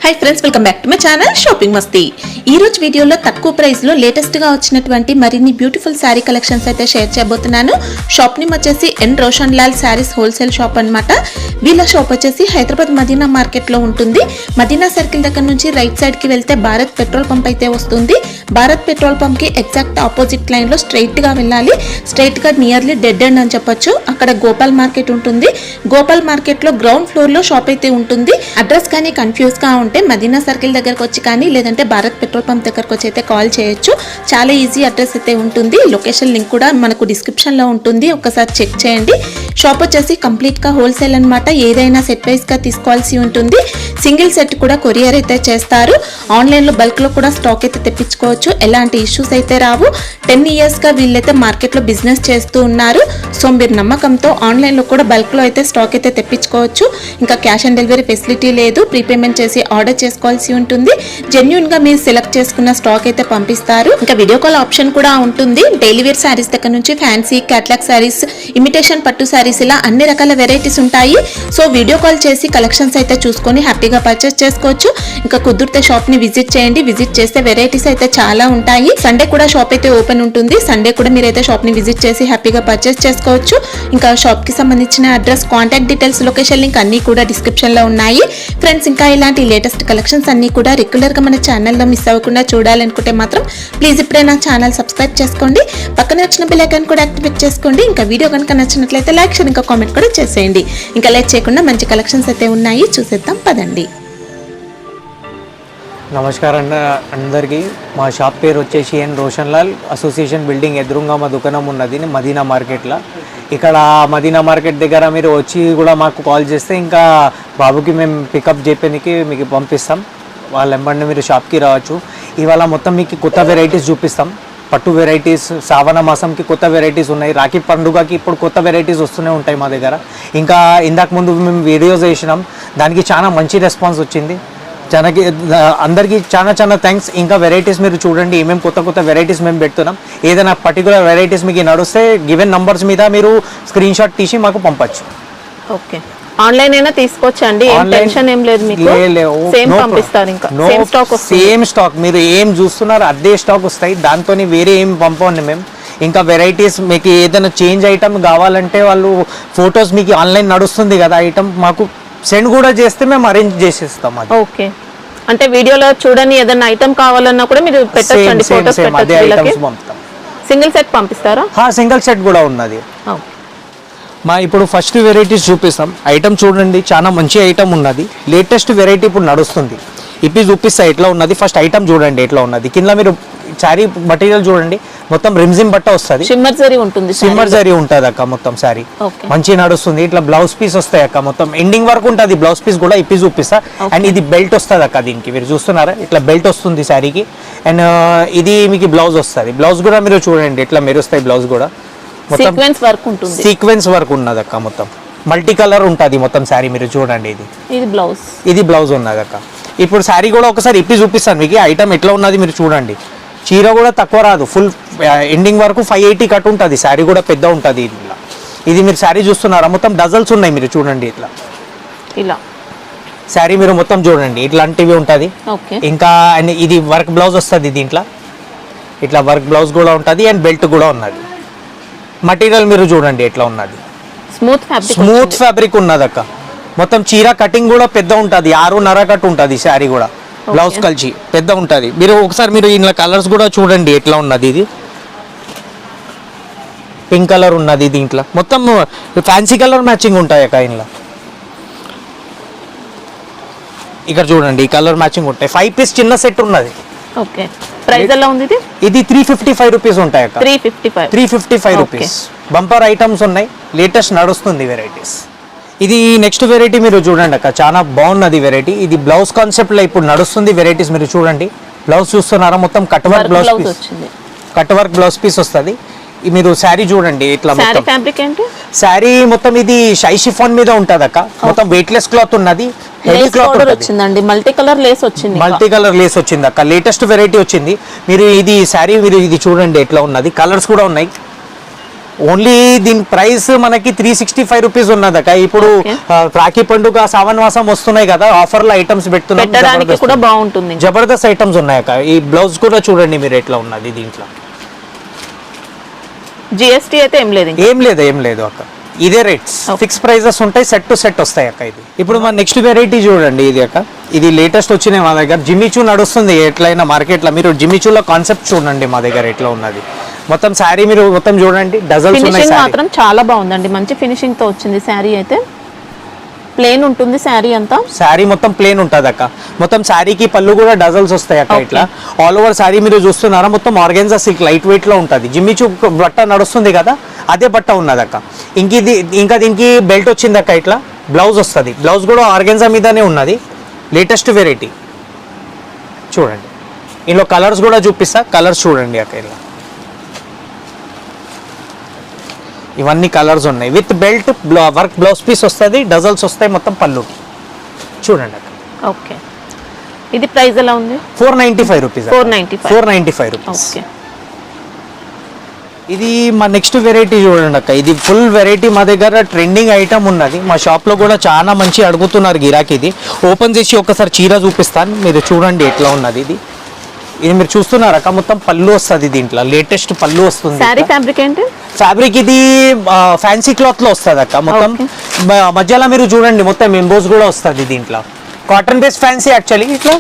Hi friends, welcome back to my channel shopping మస్తీ. ఈ రోజు వీడియోలో తక్కువ ప్రైస్ లో లేటెస్ట్ గా వచ్చినటువంటి మరిన్ని బ్యూటిఫుల్ శారీ కలెక్షన్స్ అయితే షేర్ చేయబోతున్నాను. షాప్ నేమ్ వచ్చేసి ఎన్ రోషన్ లాల్ శారీస్ హోల్సేల్ షాప్ అన్నమాట. వీళ్ళ షాప్ వచ్చేసి హైదరాబాద్ మదీనా మార్కెట్ లో ఉంటుంది. మదీనా సర్కిల్ దగ్గర నుంచి రైట్ సైడ్ కి వెళ్తే భారత్ పెట్రోల్ పంప్ అయితే వస్తుంది. భారత్ పెట్రోల్ పంప్ కి ఎగ్జాక్ట్ ఆపోజిట్ లైన్ లో స్ట్రైట్ గా వెళ్ళాలి. స్ట్రైట్ గా నియర్లీ డెడ్ ఎండ్ అని చెప్పొచ్చు. అక్కడ గోపాల్ మార్కెట్ ఉంటుంది. గోపాల్ మార్కెట్ లో గ్రౌండ్ ఫ్లోర్ లో షాప్ అయితే ఉంటుంది. అడ్రస్ కానీ కన్ఫ్యూజ్ గా ఉంటే మదీనా సర్కిల్ దగ్గరకు వచ్చి కానీ లేదంటే భారత్ పెట్రోల్ పంప్ దగ్గరకు వచ్చి అయితే కాల్ చేయొచ్చు. చాలా ఈజీ అడ్రస్ అయితే ఉంటుంది. లొకేషన్ లింక్ కూడా మనకు డిస్క్రిప్షన్ లో ఉంటుంది, ఒకసారి చెక్ చేయండి. షాప్ వచ్చేసి కంప్లీట్ గా హోల్సేల్ అన్నమాట. ఏదైనా సెట్ వైస్ గా తీసుకోవాల్సి ఉంటుంది. సింగిల్ సెట్ కూడా కొరియర్ అయితే చేస్తారు. ఆన్లైన్ లో బల్క్ లో కూడా స్టాక్ అయితే తెప్పించుకోవచ్చు. ఎలాంటి ఇష్యూస్ అయితే రావు. 10 years గా వీళ్ళైతే మార్కెట్ లో బిజినెస్ చేస్తూ ఉన్నారు. సో మీరు నమ్మకంతో ఆన్లైన్ లో కూడా బల్క్ లో అయితే స్టాక్ అయితే తెప్పించుకోవచ్చు. ఇంకా క్యాష్ ఆన్ డెలివరీ ఫెసిలిటీ లేదు. ప్రీపేమెంట్ చేసి ఆర్డర్ చేసుకోవాల్సి ఉంటుంది. జెన్యూన్ గా మీరు సెలెక్ట్ చేసుకున్న స్టాక్ అయితే పంపిస్తారు. ఇంకా వీడియో కాల్ ఆప్షన్ కూడా ఉంటుంది. డైలీ వేర్ శారీస్ దగ్గర నుంచి ఫ్యాన్సీ క్యాట్లాగ్ శారీస్, ఇమిటేషన్ పట్టు శారీస్, ఇలా అన్ని రకాల వెరైటీస్ ఉంటాయి. సో వీడియో కాల్ చేసి కలెక్షన్స్ అయితే చూసుకొని హ్యాపీగా పర్చేస్ చేసుకోవచ్చు. ఇంకా కుదిరితే షాప్ ని విజిట్ చేయండి. విజిట్ చేస్తే వెరైటీస్ అయితే చాలా ఉంటాయి. సండే కూడా షాప్ అయితే ఓపెన్ ఉంటుంది. సండే కూడా మీరైతే షాప్ ని విజిట్ చేసి హ్యాపీగా పర్చేస్ చేసుకోవచ్చు. ఇంకా షాప్ కి సంబంధించిన address, contact details, location link అన్ని కూడా డిస్క్రిప్షన్ లో ఉన్నాయి. ఫ్రెండ్స్, ఇంకా ఇలాంటి లేటెస్ట్ కలెక్షన్స్ అన్ని కూడా రెగ్యులర్ గా మన ఛానల్లో మిస్ అవ్వకుండా చూడాలనుకుంటే మాత్రం ప్లీజ్ ఇప్పుడే నా ఛానల్ సబ్స్క్రైబ్ చేసుకోండి. పక్కన వచ్చిన బెల్ ఐకాన్ కూడా యాక్టివేట్ చేసుకోండి. ఇంకా వీడియో కనుక నచ్చినట్లయితే లైక్, షేర్, ఇంకా కామెంట్ కూడా చేసేయండి. ఇంకా లేట్ చేయకుండా మంచి కలెక్షన్స్ అయితే ఉన్నాయి, చూసేద్దాం పదండి. నమస్కారం అందరికీ. మా షాప్ పేరు వచ్చేసి ఎన్ రోషన్ లాల్ అసోసియేషన్ బిల్డింగ్ ఎదురుగా మా దుకాణం ఉన్నది మదీనా మార్కెట్లో. ఇక్కడ మదీనా మార్కెట్ దగ్గర మీరు వచ్చి కూడా మాకు కాల్ చేస్తే ఇంకా బాబుకి మేము పికప్ చేయడానికి మీకు పంపిస్తాం. వాళ్ళ వెంబడి మీరు షాప్కి రావచ్చు. ఇవాళ మొత్తం మీకు కొత్త వెరైటీస్ చూపిస్తాం. పట్టు వెరైటీస్, శ్రావణ మాసంకి కొత్త వెరైటీస్ ఉన్నాయి. రాఖీ పండుగకి ఇప్పుడు కొత్త వెరైటీస్ వస్తూనే ఉంటాయి మా దగ్గర. ఇంకా ఇందాక ముందు మేము వీడియోస్ వేసినాం, దానికి చాలా మంచి రెస్పాన్స్ వచ్చింది. అందరికీ చాలా థ్యాంక్స్. ఇంకా వెరైటీస్ మీరు చూడండి, ఏమేమి కొత్త వెరైటీస్ మేము పెడుతున్నాం. ఏదైనా పర్టికులర్ వెరైటీస్ మీకు నడుస్తే గివెన్ నంబర్స్ మీద మీరు స్క్రీన్ షాట్ తీసి మాకు పంపచ్చు. ఓకే, ఆన్లైన్ అయినా తీసుకోవచ్చండి. టెన్షన్ ఏం లేదు మీకు. సేమ్ పంపిస్తారు. ఇంకా సేమ్ స్టాక్ మీరు ఏం చూస్తున్నారు అదే స్టాక్ వస్తాయి. దాంతో వేరే ఏం పంపండి మేము. ఇంకా వెరైటీస్ మీకు ఏదైనా చేంజ్ ఐటమ్ కావాలంటే వాళ్ళు ఫొటోస్ మీకు ఆన్లైన్ నడుస్తుంది కదా, ఐటమ్ మాకు సెండ్ కూడా చేస్తే మేము అరేంజ్ చేసేస్తాం. ఓకే, అంటే వీడియోలో చూడని ఏదైనా ఐటమ్ కావాలన్నా కూడా మీరు పెట్టొచ్చండి, ఫోటోస్ పెట్టొచ్చు. సింగిల్ సెట్ పంపిస్తారా? సింగిల్ సెట్ కూడా ఉన్నది. మా ఇప్పుడు ఫస్ట్ వెరైటీస్ చూపిస్తాం. ఐటమ్ చూడండి, చాలా మంచి ఐటమ్ ఉన్నది. లేటెస్ట్ వెరైటీ ఇప్పుడు నడుస్తుంది. ఇప్పి చూపిస్తా ఎట్లా ఉన్నది. ఫస్ట్ ఐటమ్ చూడండి ఎట్లా ఉన్నది. కింద మీరు శారీ మెటీరియల్ చూడండి, మొత్తం రిమ్జిమ్ బట్ట వస్తుంది. షిమ్మర్ జరీ ఉంటుంది. షిమ్మర్ జరీ ఉంటుంది అక్క. మొత్తం శారీ మంచి నడుస్తుంది. ఇట్లా బ్లౌజ్ పీస్ వస్తాయి అక్క. మొత్తం ఎండింగ్ వరకు ఉంటుంది బ్లౌజ్ పీస్ కూడా. ఇప్పి చూపిస్తా. అండ్ ఇది బెల్ట్ వస్తుంది అక్క. దీనికి మీరు చూస్తున్నారా, ఇట్లా బెల్ట్ వస్తుంది శారీకి. అండ్ ఇది మీకు బ్లౌజ్ వస్తుంది. బ్లౌజ్ కూడా మీరు చూడండి ఎట్లా మెరుస్తాయి. బ్లౌజ్ కూడా సీక్వెన్స్ వర్క్ ఉంటుంది. సీక్వెన్స్ వర్క్ ఉన్నది అక్క. మొత్తం మల్టీ కలర్ ఉంటుంది మొత్తం శారీ. మీరు చూడండి, ఇది బ్లౌజ్ ఉన్నది అక్క. ఇప్పుడు శారీ కూడా ఒకసారి ఇప్పి చూపిస్తాను మీకు. ఐటమ్ ఎట్లా ఉన్నది మీరు చూడండి. చీర కూడా తక్కువ రాదు. ఫుల్ ఎండింగ్ వరకు 580 కట్ ఉంటుంది. శారీ కూడా పెద్ద ఉంటుంది. ఇది మీరు శారీ చూస్తున్నారా, మొత్తం డజల్స్ ఉన్నాయి. మీరు చూడండి ఇట్లా ఇలా శారీ మీరు మొత్తం చూడండి ఇట్లాంటివి ఉంటుంది. ఇంకా ఇది వర్క్ బ్లౌజ్ వస్తుంది. దీంట్లో ఇట్లా వర్క్ బ్లౌజ్ కూడా ఉంటుంది. అండ్ బెల్ట్ కూడా ఉన్నది. మటీరియల్ మీరు చూడండి ఎట్లా ఉన్నది. స్మూత్ ఫ్యాబ్రిక్ ఉన్నది అక్క. మొత్తం చీర కటింగ్ కూడా పెద్ద ఉంటుంది. 6.5 కట్ ఉంటుంది శారీ కూడా. బ్లౌజ్ కలిసి పెద్ద ఉంటుంది. మీరు ఒకసారి మీరు ఇంట్లో కలర్స్ కూడా చూడండి ఎట్లా ఉన్నది. ఇది పింక్ కలర్ ఉన్నది. దీంట్లో మొత్తం ఫ్యాన్సీ కలర్ మ్యాచింగ్ ఉంటాయి అక్క. ఇంట్లో ఇక్కడ చూడండి ఈ కలర్ మ్యాచింగ్ ఉంటాయి. 5 పీస్ చిన్న సెట్ ఉన్నది. ఓకే, ప్రైస్ ఎలా ఉంది? ఇది 355 రూపీస్ ఉంటాయి అక్క. 355 రూపీస్. బంపర్ ఐటమ్స్ ఉన్నాయి. లేటెస్ట్ నడుస్తుంది వెరైటీస్. ఇది నెక్స్ట్ వెరైటీ మీరు చూడండి అక్క. చాలా బాగున్నది వెరైటీ. ఇది బ్లౌజ్ కాన్సెప్ట్ లో ఇప్పుడు నడుస్తుంది వెరైటీస్. మీరు చూడండి బ్లౌజ్ చూస్తున్నారా, మొత్తం cut work blouse piece. Cut work blouse piece వస్తుంది. మీరు శారీ చూడండి ఇట్లా. శారీ మొత్తం ఇది షై షిఫాన్ మీద ఉంటది అక్క. మొత్తం వెయిట్ లెస్ క్లాత్ ఉన్నది. హెవీ క్లాత్ వచ్చిందండి. మల్టీ కలర్ లేస్ వచ్చింది అక్క. లేటెస్ట్ వెరైటీ వచ్చింది. మీరు ఇది శారీ మీరు ఇది చూడండి ఎట్లా ఉన్నది. కలర్స్ కూడా ఉన్నాయి. ఓన్లీ దీని ప్రైస్ మనకి 365 రూపీస్ ఉన్నదక్క. ఇప్పుడు రాఖీ పండుగ శ్రావణమాసం వస్తున్నాయి కదా, ఆఫర్లో ఐటమ్స్ పెట్టడానికి కూడా బాగుంటుంది. జబర్దస్త్ ఐటమ్స్ ఉన్నాయక్క. ఈ బ్లౌజ్ కూడా చూడండి మీరు ఎట్లా ఉన్నది దీంట్లో. జిఎస్టీ అయితే ఏం లేదు అక్క. ఇదే రేట్స్ ఫిక్స్ ప్రైజెస్ ఉంటాయి, సెట్ టు సెట్ వస్తాయి అక్క. ఇది ఇప్పుడు మన నెక్స్ట్ వెరైటీ చూడండి. ఇది అక్క, ఇది లేటెస్ట్ వచ్చినాయి మా దగ్గర. జిమ్మిచూ నడుస్తుంది ఎట్లయినా మార్కెట్లో. మీరు జిమ్మిచూలో కాన్సెప్ట్ చూడండి మా దగ్గర ఎట్లా ఉన్నది. మొత్తం శారీ మీరు మొత్తం చూడండి, డజల్స్ ఉన్నాయి. మాత్రం చాలా బాగుందండి, మంచి ఫినిషింగ్ తో వచ్చింది శారీ. అయితే ప్లేన్ ఉంటుంది శారీ అంతా. శారీ మొత్తం ప్లేన్ ఉంటుంది అక్క. మొత్తం శారీకి పళ్ళు కూడా డజల్స్ వస్తాయి అక్క. ఇట్లా ఆల్ ఓవర్ శారీ మీరు చూస్తున్నారా, మొత్తం ఆర్గాన్జా సిల్క్ లైట్ వెయిట్ లో ఉంటుంది. జిమ్మిచూ బట్ట నడుస్తుంది కదా, అదే బట్ట ఉన్నది అక్క. ఇంకా దీనికి బెల్ట్ వచ్చింది అక్క. ఇట్లా బ్లౌజ్ వస్తుంది. బ్లౌజ్ కూడా ఆర్గాన్జా మీదనే ఉన్నది. లేటెస్ట్ వెరైటీ చూడండి. ఇందులో కలర్స్ కూడా చూపిస్తా, కలర్స్ చూడండి అక్క. ఇలా ఇవన్నీ కలర్స్ ఉన్నాయి. With belt, work blouse piece వస్తుంది, డజల్స్ వస్తాయి మొత్తం పళ్ళుకి. చూడండి అక్క. ఓకే, ఇది ప్రైస్ ఎలా ఉంది? 495 రూపీస్. 495 రూపీస్. ఇది మా నెక్స్ట్ వెరైటీ చూడండి అక్క. ఇది ఫుల్ వెరైటీ మా దగ్గర ట్రెండింగ్ ఐటమ్ ఉన్నది. మా షాప్లో కూడా చాలా మంచి అడుగుతున్నారు గిరాకీ. ఇది ఓపెన్ చేసి ఒకసారి చీర చూపిస్తాను, మీరు చూడండి ఎట్లా ఉన్నది. ఇది మీరు చూస్తున్నారు అక్క, మొత్తం పళ్ళు వస్తుంది దీంట్లో. లేటెస్ట్ పళ్ళు వస్తుంది. ఫ్యాబ్రిక్ ఏంటి? ఫ్యాబ్రిక్ ఇది ఫ్యాన్సీ క్లాత్ లో వస్తుంది అక్క. మొత్తం మధ్యలో మీరు చూడండి మొత్తం ఎంబోస్ కూడా వస్తుంది దీంట్లో. Cotton base fancy actually. ఇట్లా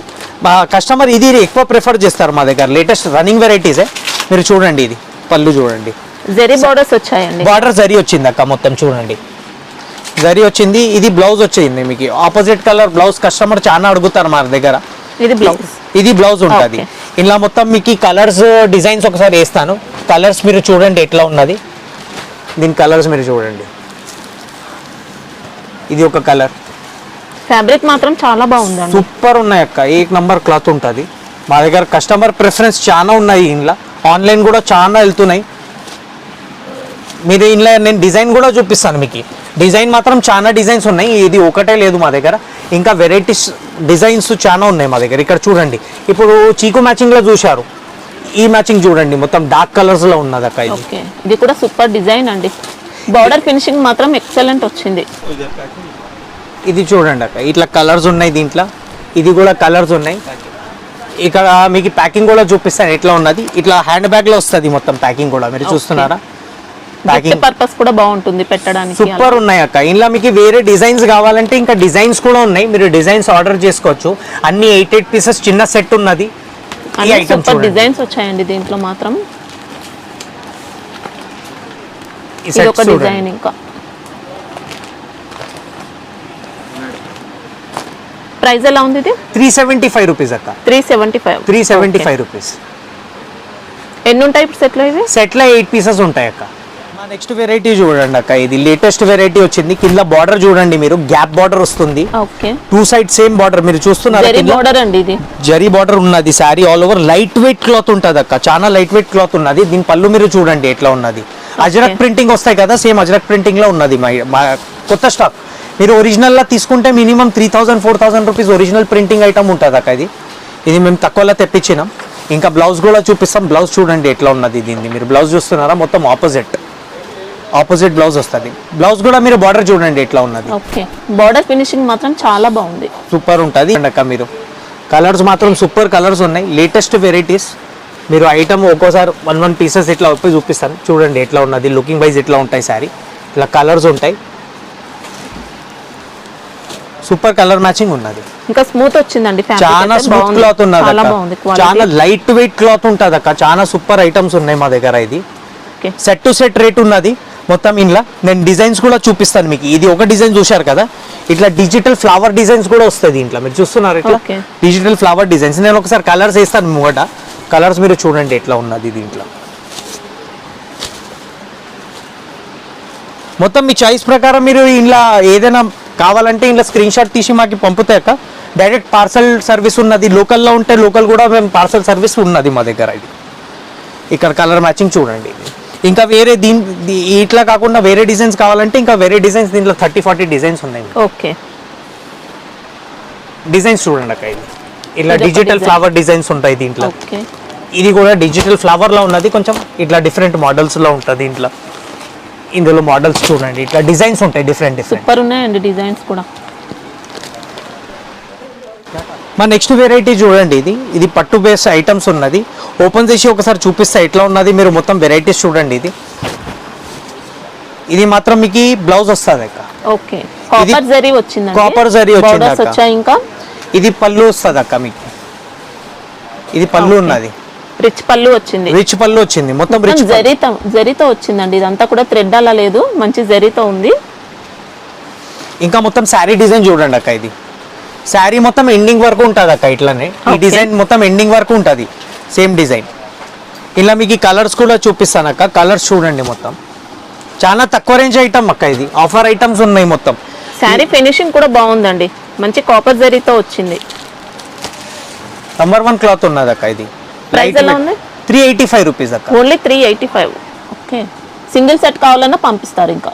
కస్టమర్ ఇది ఎక్కువ ప్రిఫర్ చేస్తారు మా దగ్గర. లేటెస్ట్ రన్నింగ్ వెరైటీసే. మీరు చూడండి, ఇది పళ్ళు చూడండి, జరీ బార్డర్స్ వచ్చాయండి. బార్డర్ జరీ వచ్చింది అక్క, మొత్తం చూడండి జరీ వచ్చింది. ఇది బ్లౌజ్ వచ్చింది మీకు ఆపోజిట్ కలర్ బ్లౌజ్. కస్టమర్ చాలా అడుగుతారు మా దగ్గర. ఇది బ్లౌజ్ ఉంటుంది. ఇలా మొత్తం మీకు కలర్స్ డిజైన్స్ ఒకసారి వేస్తాను. కలర్స్ మీరు చూడండి ఎట్లా ఉన్నది. దీని కలర్స్ మీరు చూడండి. ఇది ఒక కలర్. ఫ్యాబ్రిక్ మాత్రం చాలా బాగుంది, సూపర్ ఉన్నాయి అక్క. 1 నంబర్ క్లాత్ ఉంటుంది మా దగ్గర. కస్టమర్ ప్రిఫరెన్స్ చాలా ఉన్నాయి. ఇంట్లో ఆన్లైన్ కూడా చాలా వెళ్తున్నాయి. మీరు ఇంట్లో నేను డిజైన్ కూడా చూపిస్తాను మీకు. డిజైన్ మాత్రం చాలా డిజైన్స్ ఉన్నాయి. ఇది ఒకటే లేదు మా దగ్గర, ఇంకా వెరైటీస్ డిజైన్స్ చాలా ఉన్నాయి మా దగ్గర. ఇక్కడ చూడండి, ఇప్పుడు చీకు మ్యాచింగ్ లో చూశారు, ఈ మ్యాచింగ్ చూడండి మొత్తం డార్క్ కలర్స్ లో ఉన్నది అక్క. ఇది కూడా సూపర్ డిజైన్ అండి. బార్డర్ ఫినిషింగ్ మాత్రం ఎక్సలెంట్ వచ్చింది. ఇది చూడండి అక్క, ఇట్లా కలర్స్ ఉన్నాయి దీంట్లో. ఇది కూడా కలర్స్ ఉన్నాయి. ఇక్కడ మీకు ప్యాకింగ్ కూడా చూపిస్తాను ఎట్లా ఉన్నది. ఇట్లా హ్యాండ్ బ్యాగ్ లో వస్తుంది మొత్తం ప్యాకింగ్ కూడా. మీరు చూస్తున్నారా, ప్యాకింగ్ పర్పస్ కూడా బాగుంటుంది పెట్టడానికి. సూపర్ ఉన్నాయి అక్క. ఇందులో మీకు వేరే డిజైన్స్ కావాలంటే ఇంకా డిజైన్స్ కూడా ఉన్నాయి. మీరు డిజైన్స్ ఆర్డర్ చేసుకోవచ్చు. అన్ని 8 పీసెస్ చిన్న సెట్ ఉన్నది. సూపర్ డిజైన్స్ వచ్చాయండి దీంట్లో మాత్రం. ఇది ఒక డిజైన్. ఇంకా ప్రైస్ ఎలా ఉంది? ఇది 375 రూపీస్ అక్క. 375 రూపీస్. ఎన్ని ఉంటాయి సెట్లో? ఇవి సెట్లో 8 పీసెస్ ఉంటాయి అక్క. నెక్స్ట్ వెరైటీ చూడండి అక్క. ఇది లేటెస్ట్ వెరైటీ వచ్చింది. కింద బార్డర్ చూడండి మీరు, గ్యాప్ బార్డర్ వస్తుంది. Okay, 2 side same border. మీరు చూస్తున్నారు బార్డర్ అండి. ఇది జరీ బార్డర్ ఉన్నది. Sorry all over light weight cloth ఉంటుంది అక్క. చాలా లైట్ వెయిట్ క్లాత్ ఉన్నది. దీని పళ్ళు మీరు చూడండి ఎట్లా ఉన్నది. అజరక్ ప్రింటింగ్ వస్తాయి కదా, సేమ్ అజరక్ ప్రింటింగ్ లో ఉన్నది. మా కొత్త స్టాక్. మీరు ఒరిజినల్ లా తీసుకుంటే minimum 3000-4000 rupees original printing item ఉంటుంది అక్క. ఇది మేము తక్కువలో తెప్పించినాం. ఇంకా బ్లౌజ్ కూడా చూపిస్తాం. బ్లౌజ్ చూడండి ఎట్లా ఉన్నది. దీన్ని మీరు బ్లౌజ్ చూస్తున్నారా, మొత్తం ఆపోజిట్ బ్లౌజ్ వస్తుంది. బ్లౌజ్ కూడా మీరు బార్డర్ చూడండి ఎట్లా ఉన్నది. ఓకే, బార్డర్ ఫినిషింగ్ మాత్రం చాలా బాగుంది, సూపర్ ఉంటుంది అక్క. మీరు కలర్స్ మాత్రం సూపర్ కలర్స్ ఉన్నాయి. Latest varieties. మీరు ఐటమ్ ఒక్కోసారి 1 పీసెస్ ఇట్లా ఒప్పి చూపిస్తాను. చూడండి ఎట్లా ఉన్నది. లుకింగ్ వైజ్ ఎట్లా ఉంటాయి సారీ. ఇలా కలర్స్ ఉంటాయి. సూపర్ కలర్ మ్యాచింగ్ ఉన్నది. ఇంకా స్మూత్ వచ్చిందండి. చాలా స్మూత్ క్లాత్ ఉన్నది అక్క. చాలా లైట్ వెయిట్ క్లాత్ ఉంటుంది అక్క. చాలా సూపర్ ఐటమ్స్ ఉన్నాయి మా దగ్గర. ఇది సెట్ టు సెట్ రేట్ ఉన్నది మొత్తం. ఇంట్లో నేను డిజైన్స్ కూడా చూపిస్తాను మీకు. ఇది ఒక డిజైన్ చూశారు కదా, ఇట్లా డిజిటల్ ఫ్లవర్ డిజైన్స్ కూడా వస్తుంది ఇంట్లో. మీరు చూస్తున్నారు ఇట్లా డిజిటల్ ఫ్లవర్ డిజైన్స్. నేను ఒకసారి కలర్స్ వేస్తాను ముంగట. కలర్స్ మీరు చూడండి ఎట్లా ఉన్నది దీంట్లో. మొత్తం మీ చాయిస్ ప్రకారం మీరు ఇంట్లో ఏదైనా కావాలంటే ఇంట్లో స్క్రీన్ షాట్ తీసి మాకు పంపుతాక డైరెక్ట్ పార్సల్ సర్వీస్ ఉన్నది. లోకల్లో ఉంటే లోకల్ కూడా మేము పార్సల్ సర్వీస్ ఉన్నది మా దగ్గర. ఇది ఇక్కడ కలర్ మ్యాచింగ్ చూడండి. ఇంకా వేరే ఇట్లా కాకుండా వేరే డిజైన్స్ కావాలంటే ఇంకా వేరే డిజైన్స్ దీంట్లో 30-40 డిజైన్స్ ఉన్నాయి. ఓకే, డిజైన్స్ చూడండి అక్క. ఇది ఇట్లా డిజిటల్ ఫ్లవర్ డిజైన్స్ ఉంటాయి దీంట్లో. ఇది కూడా డిజిటల్ ఫ్లవర్ లో ఉన్నది. కొంచెం ఇట్లా డిఫరెంట్ మోడల్స్ లో ఉంటుంది దీంట్లో. ఇందులో మోడల్స్ చూడండి, ఇట్లా డిజైన్స్ ఉంటాయి డిఫరెంట్ డిఫరెంట్. సూపర్ ఉన్నాయండి డిజైన్స్ కూడా. మా నెక్స్ట్ వెరైటీ చూడండి, ఇది పట్టు బేస్ ఐటమ్స్ ఉన్నది. ఓపెన్ చేసి ఒకసారి చూపిస్తా ఎట్లా ఉన్నది, మీరు మొత్తం వెరైటీస్ చూడండి. ఇది మాత్రం మీకు బ్లౌజ్ వస్తుంది అక్క. ఓకే, కాపర్ జరీ వచ్చింది, కాపర్ జరీ వచ్చింది బోర్డర్స్ వచ్చాయి. ఇంకా ఇది పళ్ళు వస్తుంది అక్క మీకు, ఇది పళ్ళు ఉన్నది, రిచ్ పళ్ళు వచ్చింది, రిచ్ పళ్ళు వచ్చింది, మొత్తం రిచ్ జరీతో వచ్చిందండి. ఇదంతా కూడా థ్రెడ్ అలా లేదు, మంచి జరీతో ఉంది. ఇంకా మొత్తం శారీ డిజైన్ చూడండి అక్క, ఇది శారీ మొత్తం ఎండింగ్ వరకు ఉంటుంది అక్క. ఇట్లానే ఈ డిజైన్ మొత్తం ఎండింగ్ వరకు ఉంటుంది, సేమ్ డిజైన్. ఇలా మీకు కలర్స్ కూడా చూపిస్తాను అక్క, కలర్స్ చూడండి. మొత్తం చాలా తక్కువ రేంజ్ ఐటమ్ అక్క, ఇది ఆఫర్ ఐటమ్స్ ఉన్నాయి మొత్తం. శారీ ఫినిషింగ్ కూడా బాగుందండి, మంచి కాపర్ జరీతో వచ్చింది. నంబర్ 1 క్లాత్ ఉన్నది అక్క. ఇది ప్రైస్ ఎలా ఉంది? 385 రూపీస్ అక్క, ఓన్లీ 385. ఓకే, సింగిల్ సెట్ కావాలన్నా పంపిస్తారు. ఇంకా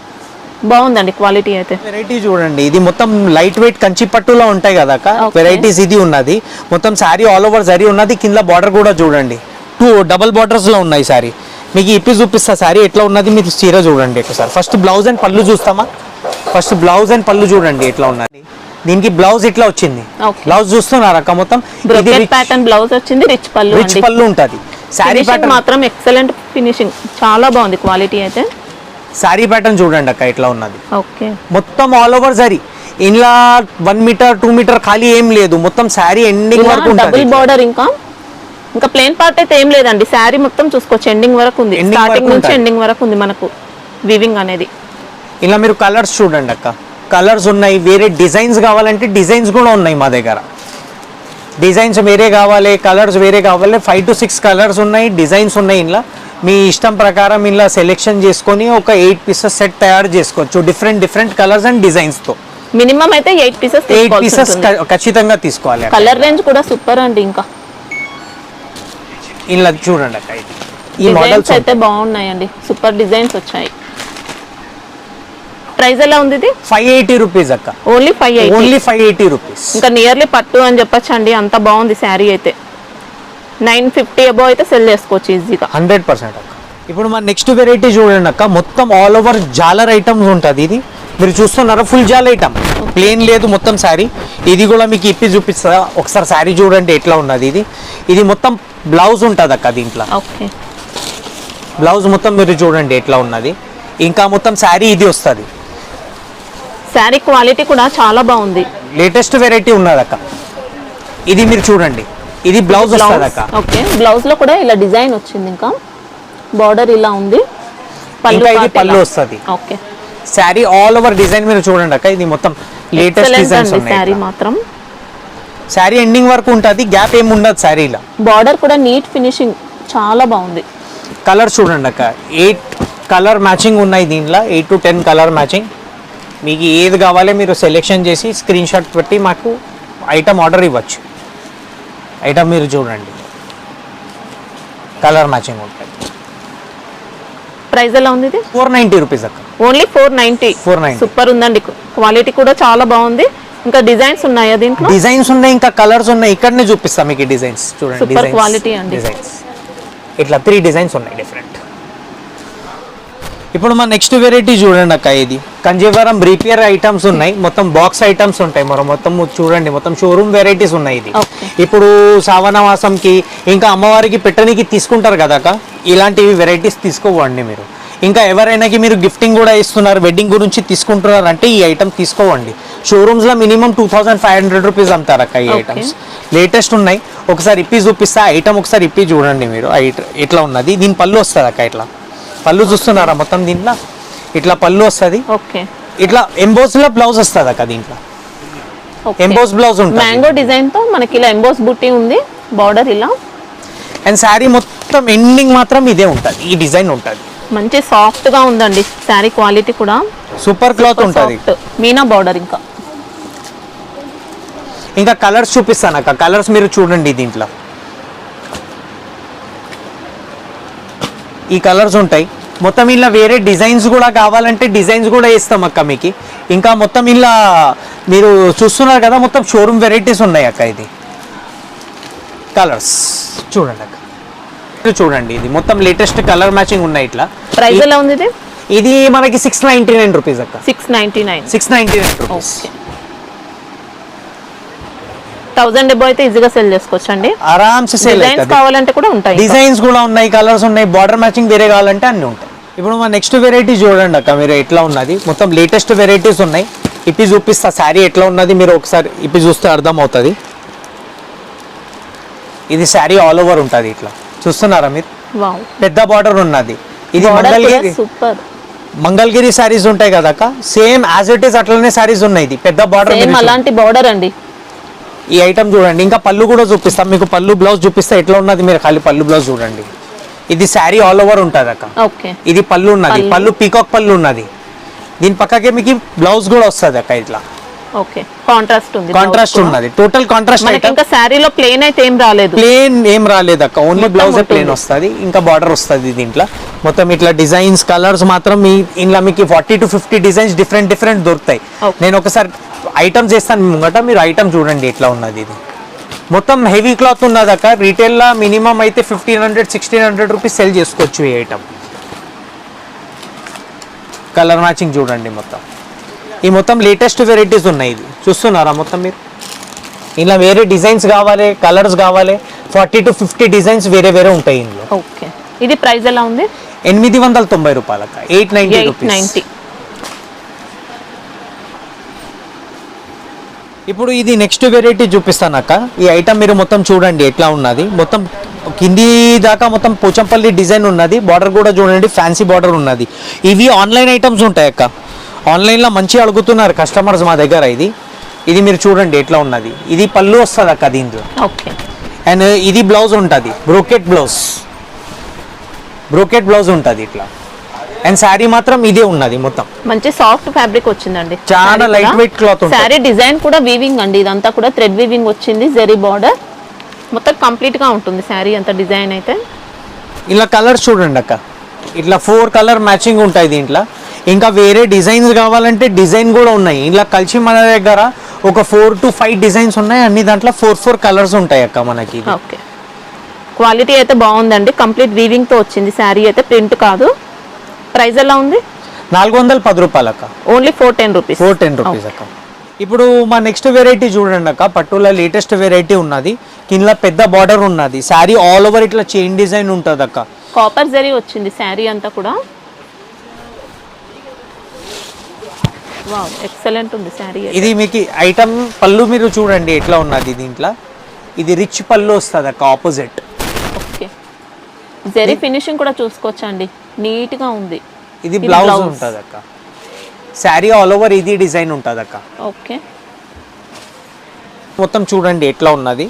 బాగుందండి క్వాలిటీ అయితే. వెరైటీ చూడండి, ఇది మొత్తం లైట్ వెయిట్ కంచి పట్టులో ఉంటాయి కదా అక్క, వెరైటీస్ ఇది ఉన్నది. మొత్తం శారీ ఆల్ ఓవర్ జరీ ఉన్నది, కింద బార్డర్ కూడా చూడండి, 2 డబుల్ బార్డర్స్ లో ఉన్నాయి శారీ. మీకు ఇప్పి చూపిస్తా శారీ ఎట్లా ఉన్నది, మీరు చీర చూడండి ఒకసారి. ఫస్ట్ బ్లౌజ్ అండ్ పళ్ళు చూస్తామా? ఫస్ట్ బ్లౌజ్ అండ్ పళ్ళు చూడండి ఎట్లా ఉన్నది. దీనికి బ్లౌజ్ ఇట్లా వచ్చింది, బ్లౌజ్ చూస్తున్నారు అక్క. మొత్తం ప్యాటర్న్ బ్లౌజ్ వచ్చింది, రిచ్ పళ్ళు ఉంటది. శారీ ప్యాటర్న్ మాత్రం ఎక్సలెంట్ ఫినిషింగ్, చాలా బాగుంది క్వాలిటీ అయితే. శారీ ప్యాటర్న్ చూడండి అక్క ఎట్లా ఉన్నది. ఓకే, మొత్తం ఆల్ ఓవర్ జరీ, ఇలా 1 మీటర్ 2 మీటర్ ఖాళీ ఏం లేదు, మొత్తం శారీ ఎండింగ్ వరకు డబుల్ బార్డర్. ఇంకా ప్లేన్ పార్ట్ అయితే ఏం లేదండి, శారీ మొత్తం చూసుకోవచ్చు ఎండింగ్ వరకు ఉంది, స్టార్టింగ్ నుంచి ఎండింగ్ వరకు ఉంది మనకు వీవింగ్ అనేది. ఇలా మీరు కలర్స్ చూడండి అక్క, కలర్స్ ఉన్నాయి. వేరే డిజైన్స్ కావాలంటే డిజైన్స్ కూడా ఉన్నాయి మా దగ్గర. డిజైన్స్ వేరే కావాలి, కలర్స్ వేరే కావాలి, 5 to 6 కలర్స్ ఉన్నాయి, డిజైన్స్ ఉన్నాయి. ఇలా మీ ఇష్టం ప్రకారం ఇలా సెలెక్షన్ చేసుకొని ఒక 8 పీసెస్ సెట్ తయారు చేసుకోవచ్చు, డిఫరెంట్ కలర్స్ అండ్ డిజైన్స్ తో. మినిమం అయితే 8 పీసెస్ ఖచ్చితంగా తీసుకోవాలి. కలర్ రేంజ్ కూడా సూపర్ అండి. ఇంకా ఇలా చూడండి అక్క, ఈ మోడల్స్ అయితే బాగున్నాయండి, సూపర్ డిజైన్స్ వచ్చాయి. ప్రైస్ ఎలా ఉంది? ఇది 580 రూపీస్ అక్క, ఓన్లీ 580 రూపీస్. ఇంకా నియర్లీ పట్టు అని చెప్పొచ్చు అండి, అంత బాగుంది శారీ అయితే. 950 అబౌవ్ అయితే సెల్ చేసుకోవచ్చు ఈజీగా, 100% అక్క. ఇప్పుడు మన నెక్స్ట్ వెరైటీ చూడండి అక్క, మొత్తం ఆల్ ఓవర్ జాలర్ ఐటమ్స్ ఉంటుంది. ఇది మీరు చూస్తున్నారా, ఫుల్ జాల్ ఐటమ్, ప్లేన్ లేదు మొత్తం శారీ. ఇది కూడా మీకు ఇప్పి చూపిస్తా ఒకసారి, శారీ చూడండి ఎట్లా ఉన్నది. ఇది మొత్తం బ్లౌజ్ ఉంటుంది అక్క దీంట్లో. ఓకే, బ్లౌజ్ మొత్తం మీరు చూడండి ఎట్లా ఉన్నది. ఇంకా మొత్తం శారీ ఇది వస్తుంది. శారీ క్వాలిటీ కూడా చాలా బాగుంది, లేటెస్ట్ వెరైటీ ఉన్నది అక్క. ఇది మీరు చూడండి, ఇది బ్లౌజ్ వస్తుంది అక్క. ఓకే, బ్లౌజ్ లో కూడా ఇలా డిజైన్ వచ్చింది, ఇంకా బార్డర్ ఇలా ఉంది, పళ్ళు వస్తుంది. Okay, sari all over design మీరు చూడండి అక్క. ఇది మొత్తం లేటెస్ట్ డిజైన్స్ ఉన్నాయి. శారీ మాత్రం శారీ ఎండింగ్ వరకు ఉంటుంది, గ్యాప్ ఏమి ఉండదు శారీలో. బార్డర్ కూడా నీట్ ఫినిషింగ్, చాలా బాగుంది. కలర్ చూడండి అక్క, 8 కలర్ మ్యాచింగ్ ఉన్నాయి దీంట్లో, 8 to 10 కలర్ మ్యాచింగ్. మీకు ఏది కావాలో మీరు సెలెక్షన్ చేసి స్క్రీన్ షాట్ పెట్టి మాకు ఐటమ్ ఆర్డర్ ఇవ్వచ్చు. ఐటమ్ మీరు చూడండి, కలర్ మ్యాచింగ్ ఉంటుంది. ప్రైస్ ఎలా ఉంది? ఇది 490 రూపీస్ అక్క, ఓన్లీ 490. సూపర్ ఉందండి, క్వాలిటీ కూడా చాలా బాగుంది. ఇంకా డిజైన్స్ ఉన్నాయా దీంట్లో? డిజైన్స్ ఉన్నాయి, ఇంకా కలర్స్ ఉన్నాయి. ఇక్కడనే చూపిస్తా మీకు డిజైన్స్ చూడండి. సూపర్ క్వాలిటీ అండి, డిజైన్స్ ఇట్లా 3 డిజైన్స్ ఉన్నాయి డిఫరెంట్. ఇప్పుడు మన నెక్స్ట్ వెరైటీ చూడండి అక్క, ఇది కంజీవరం రిపేర్ ఐటమ్స్ ఉన్నాయి, మొత్తం బాక్స్ ఐటమ్స్ ఉంటాయి. మొత్తం చూడండి, మొత్తం షోరూమ్ వెరైటీస్ ఉన్నాయి. ఇది ఇప్పుడు శ్రావణమాసంకి ఇంకా అమ్మవారికి పెట్టడానికి తీసుకుంటారు కదా అక్క, ఇలాంటివి వెరైటీస్ తీసుకోవండి మీరు. ఇంకా ఎవరైనాకి మీరు గిఫ్టింగ్ కూడా ఇస్తున్నారు, వెడ్డింగ్ గురించి తీసుకుంటున్నారు అంటే ఈ ఐటమ్ తీసుకోవండి. షోరూమ్స్ లో మినిమం 2500 రూపీస్ అమ్ముతారు అక్క ఈ ఐటమ్స్. లేటెస్ట్ ఉన్నాయి, ఒకసారి ఇప్పి చూపిస్తా. ఐటమ్ ఒకసారి ఇప్పి చూడండి మీరు, ఎట్లా ఉన్నది. దీని పళ్ళు వస్తుంది అక్క, ఇట్లా పళ్ళు చూస్తున్నారా మొత్తం దీంట్లో, ఇట్లా పళ్ళు వస్తుంది. ఇట్లా ఎంబోస్ లో బ్లౌజ్ వస్తుంది అక్క, దీంట్లో ఎంబోస్ బ్లౌజ్ ఉంటుంది. మ్యాంగో డిజైన్ తో మనకి ఇలా ఎంబోస్ బుట్టి ఉంది, బార్డర్ ఇలా. అండ్ శారీ మొత్తం ఎండింగ్ మాత్రం ఇదే ఉంటుంది, ఈ డిజైన్ ఉంటుంది. మంచి సాఫ్ట్ గా ఉందండి శారీ, క్వాలిటీ కూడా సూపర్ క్లాత్ ఉంటుంది. మీనా బార్డర్. ఇంకా కలర్స్ చూపిస్తాను అక్క, కలర్స్ మీరు చూడండి. దీంట్లో ఈ కలర్స్ ఉంటాయి మొత్తం. ఇలా వేరే డిజైన్స్ కూడా కావాలంటే డిజైన్స్ కూడా ఇస్తాం అక్క మీకు. ఇంకా మొత్తం ఇలా మీరు చూస్తున్నారు కదా, మొత్తం షోరూమ్ వెరైటీస్ ఉన్నాయి అక్క. ఇది కలర్స్ చూడండి అక్క, చూడండి. ఇది మొత్తం లేటెస్ట్ కలర్ మ్యాచింగ్ ఉన్నాయి. ఇట్లా ప్రైస్ ఎలా ఉంది? ఇది మనకి 699 రూపీస్ అక్క. 699. 699 రూపీస్. 1000 అబౌవ్ అయితే ఈజీగా సెల్ చేసుకోవచ్చండి. ఆరామ్సే సేల్ డిజైన్స్ కావాలంటే కూడా ఉంటాయి. డిజైన్స్ కూడా ఉన్నాయి, కలర్స్ ఉన్నాయి, బార్డర్ మ్యాచింగ్ వేరే కావాలంటే అన్ని ఉంటాయి. ఇప్పుడు మా నెక్స్ట్ వెరైటీ చూడండి అక్క మీరు ఎట్లా ఉన్నది. మొత్తం లేటెస్ట్ వెరైటీస్ ఉన్నాయి. ఇప్పి చూపిస్తా శారీ ఎట్లా ఉన్నది, మీరు ఒకసారి ఇప్పి చూస్తే అర్థం అవుతుంది. ఇది శారీ ఆల్ ఓవర్ ఉంటుంది ఇట్లా చూస్తున్నారా మీరు. వావ్, పెద్ద బార్డర్ ఉన్నది. ఇది మంగళగిరి, సూపర్ మంగళగిరి శారీస్ ఉంటాయి కదా అక్క, సేమ్ యాజ్ ఇట్ ఈస్ అట్లనే శారీస్ ఉన్నాయి. ఇది పెద్ద బార్డర్, అలాంటి బార్డర్ అండి. ఈ ఐటమ్ చూడండి. ఇంకా పళ్ళు కూడా చూపిస్తాం మీకు. పళ్ళు బ్లౌజ్ చూపిస్తా ఎట్లా ఉన్నది, మీరు ఖాళీ పళ్ళు బ్లౌజ్ చూడండి. ఇది శారీ ఆల్ ఓవర్ ఉంటుంది అక్క. ఓకే, ఇది పళ్ళు ఉన్నది, పళ్ళు పీకాక్ పళ్ళు ఉన్నది. దీని పక్కకే మీకు బ్లౌజ్ కూడా వస్తుంది అక్క ఇట్లా. ఓకే, కాంట్రాస్ట్ ఉంది, కాంట్రాస్ట్ ఉన్నది. Total contrast item. ఇంకా శారీలో ప్లేన్ అయితే ఏం రాలేదు, ప్లేన్ ఏం రాలేదు అక్క, ఓన్లీ బ్లౌజ్ ప్లేన్ వస్తుంది. ఇంకా బార్డర్ వస్తుంది దీంట్లో. మొత్తం ఇట్లా డిజైన్స్ కలర్స్ మాత్రం మీ ఇంట్లో మీకు 40 to 50 డిజైన్స్ డిఫరెంట్ దొరుకుతాయి. నేను ఒకసారి ఐటమ్ చేస్తాను ముంగట, మీరు ఐటమ్ చూడండి ఎట్లా ఉన్నది. ఇది మొత్తం హెవీ క్లాత్ ఉన్నది అక్క. రీటైల్లో మినిమం అయితే 1500-1600 రూపీస్ సెల్ చేసుకోవచ్చు ఈ ఐటమ్. కలర్ మ్యాచింగ్ చూడండి మొత్తం. ఈ మొత్తం లేటెస్ట్ వెరైటీస్ ఉన్నాయి. ఇది చూస్తున్నారా మొత్తం మీరు. ఇలా వేరే డిజైన్స్ కావాలి, కలర్స్ కావాలి, 40 to 50 డిజైన్స్ వేరే ఉంటాయి ఇందులో. ఓకే, ఇది ప్రైస్ ఎలా ఉంది? 890 రూపాయలక్క, 890 రూపీస్. ఇప్పుడు ఇది నెక్స్ట్ వెరైటీ చూపిస్తాను అక్క. ఈ ఐటమ్ మీరు మొత్తం చూడండి ఎట్లా ఉన్నది. మొత్తం కింది దాకా మొత్తం పోచంపల్లి డిజైన్ ఉన్నది. బార్డర్ కూడా చూడండి, ఫ్యాన్సీ బార్డర్ ఉన్నది. ఇవి ఆన్లైన్ ఐటమ్స్ ఉంటాయి అక్క. ఆన్లైన్లో మంచిగా అడుగుతున్నారు కస్టమర్స్ మా దగ్గర. ఇది మీరు చూడండి ఎట్లా ఉన్నది. ఇది పళ్ళు వస్తుంది అక్క దీంట్లో. ఓకే, అండ్ ఇది బ్లౌజ్ ఉంటుంది, బ్రోకెట్ బ్లౌజ్ ఉంటుంది ఇట్లా. అండ్ శారీ మాత్రం ఇదే ఉన్నది. మొత్తం మంచి సాఫ్ట్ ఫ్యాబ్రిక్ వచ్చిందండి, చాలా light weight cloth. Sari design కూడా వీవింగ్ అండి, ఇదంతా కూడా థ్రెడ్ వీవింగ్ వచ్చింది. జరీ బార్డర్ మొత్తం కంప్లీట్ గా ఉంటుంది శారీ అంతా డిజైన్ అయితే. ఇలా కలర్స్ చూడండి అక్క, ఇట్లా 4 కలర్ మ్యాచింగ్ ఉంటాయి దీంట్లో. ఇంకా వేరే డిజైన్స్ కావాలంటే డిజైన్ కూడా ఉన్నాయి. ఇలా కలిసి మన దగ్గర ఒక 4 to 5 డిజైన్స్ ఉన్నాయి. అన్ని దాంట్లో 4 కలర్స్ ఉంటాయి అక్క మనకి. ఓకే, క్వాలిటీ అయితే బాగుందండి, కంప్లీట్ వీవింగ్ తో వచ్చింది శారీ అయితే, ప్రింట్ కాదు. ప్రైస్ ఎలా ఉంది? 410 రూపాయలు అక్క, ఓన్లీ 410 రూపీస్. 410 రూపీస్ అక్క. ఇప్పుడు మా నెక్స్ట్ వెరైటీ చూడండి అక్క, పట్టులో లేటెస్ట్ వెరైటీ ఉన్నది. కింద పెద్ద బార్డర్ ఉన్నది. శారీ ఆల్ ఓవర్ ఇట్లా చైన్ డిజైన్ ఉంటుంది అక్క. కాపర్ జరీ వచ్చింది శారీ అంతా కూడా. వావ్, ఎక్సలెంట్ ఉంది శారీ. ఇది మీకు ఐటమ్ పళ్ళు మీరు చూడండి ఎట్లా ఉన్నది దీంట్లో. ఇది రిచ్ పళ్ళు వస్తుంది అక్క, ఆపోజిట్. ఓకే, జరీ ఫినిషింగ్ కూడా చూసుకోవచ్చండి, నీట్ గా ఉంది. ఇది బ్లౌజ్ ఉంటుంది అక్క. శారీ ఆల్ ఓవర్ ఇది డిజైన్ ఉంటుంది అక్క. ఓకే, మొత్తం చూడండి ఎట్లా ఉన్నది.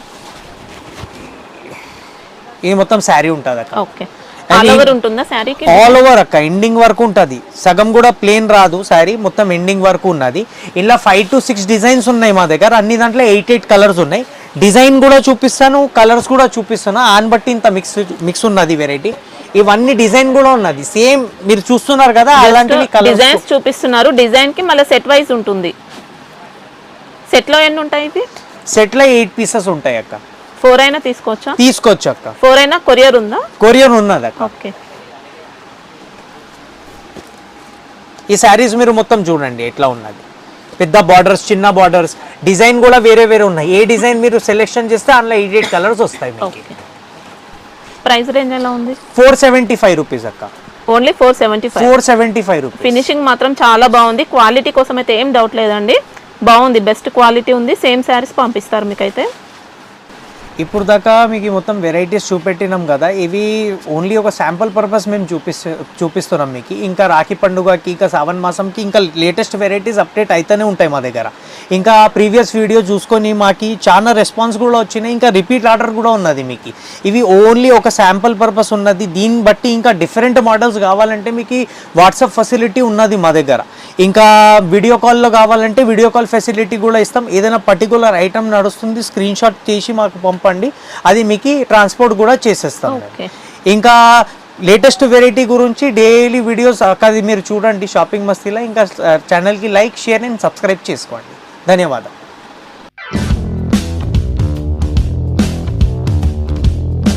ఇది మొత్తం శారీ ఉంటుంది అక్క. ఓకే, ఆల్ ఓవర్ ఉంటుందా శారీకి? ఆల్ ఓవర్ అక్క, ఎండింగ్ వరకు ఉంటుంది. సగం కూడా ప్లేన్ రాదు శారీ, మొత్తం ఎండింగ్ వరకు ఉన్నది. ఇలా 5 to 6 డిజైన్స్ ఉన్నాయి మా దగ్గర. అన్ని దాంట్లో 8 కలర్స్ ఉన్నాయి. డిజైన్ కూడా చూపిస్తాను, కలర్స్ కూడా చూపిస్తాను. ఆన్ బట్టి ఇంత మిక్స్ ఉన్నది వెరైటీ. ఇవన్నీ డిజైన్ కూడా ఉన్నది సేమ్ మీరు చూస్తున్నారు కదా, అలాంటివి డిజైన్స్ చూపిస్తున్నారు. డిజైన్ కి మళ్ళీ సెట్ వైజ్ ఉంటుంది. సెట్ లో ఎన్ని ఉంటాయి? ఇవి సెట్ లో 8 పీసెస్ ఉంటాయి అక్క. 4 అయినా తీసుకోవచ్చు అక్క. 4 అయినా కొరియర్ ఉందా? కొరియర్ ఉన్నది అక్క. ఓకే, ఈ శారీస్ మీరు మొత్తం చూడండి ఎట్లా ఉన్నది. పెద్ద బార్డర్స్, చిన్న బార్డర్స్, డిజైన్ కూడా వేరే ఉన్నాయి. ఏ డిజైన్ మీరు సెలెక్షన్ చేస్తే అందులో 8 కలర్స్ వస్తాయి మీకు. ప్రైస్ రేంజ్ ఎలా ఉంది? 475 రూపీస్ అక్క, ఓన్లీ 475 రూపీస్. ఫినిషింగ్ మాత్రం చాలా బాగుంది. క్వాలిటీ కోసం అయితే ఏం డౌట్ లేదండి, బాగుంది, బెస్ట్ క్వాలిటీ ఉంది. సేమ్ శారీస్ పంపిస్తారు మీకైతే. ఇప్పుడు దాకా మీకు మొత్తం వెరైటీస్ చూపెట్టినాం కదా. ఇవి ఓన్లీ ఒక శాంపుల్ పర్పస్ మేము చూపిస్తున్నాం మీకు. ఇంకా రాఖీ పండుగకి, ఇంకా శ్రావణ మాసంకి ఇంకా లేటెస్ట్ వెరైటీస్ అప్డేట్ అయితేనే ఉంటాయి మా దగ్గర. ఇంకా ప్రీవియస్ వీడియో చూసుకొని మాకు చాలా రెస్పాన్స్ కూడా వచ్చినాయి. ఇంకా రిపీట్ ఆర్డర్ కూడా ఉన్నది మీకు. ఇవి ఓన్లీ ఒక శాంపుల్ పర్పస్ ఉన్నది. దీన్ని బట్టి ఇంకా డిఫరెంట్ మోడల్స్ కావాలంటే మీకు వాట్సాప్ ఫెసిలిటీ ఉన్నది మా దగ్గర. ఇంకా వీడియో కాల్లో కావాలంటే వీడియో కాల్ ఫెసిలిటీ కూడా ఇస్తాం. ఏదైనా పర్టికులర్ ఐటమ్ నడుస్తుంది, స్క్రీన్ షాట్ తీసి మాకు పంపండి, అది మీకు ట్రాన్స్పోర్ట్ కూడా చేసేస్తాం. ఇంకా లేటెస్ట్ వెరైటీ గురించి డైలీ వీడియోస్ అది మీరు చూడండి షాపింగ్ మస్తీలో. ఇంకా ఛానల్కి లైక్, షేర్ అండ్ సబ్స్క్రైబ్ చేసుకోండి. ధన్యవాదాలు.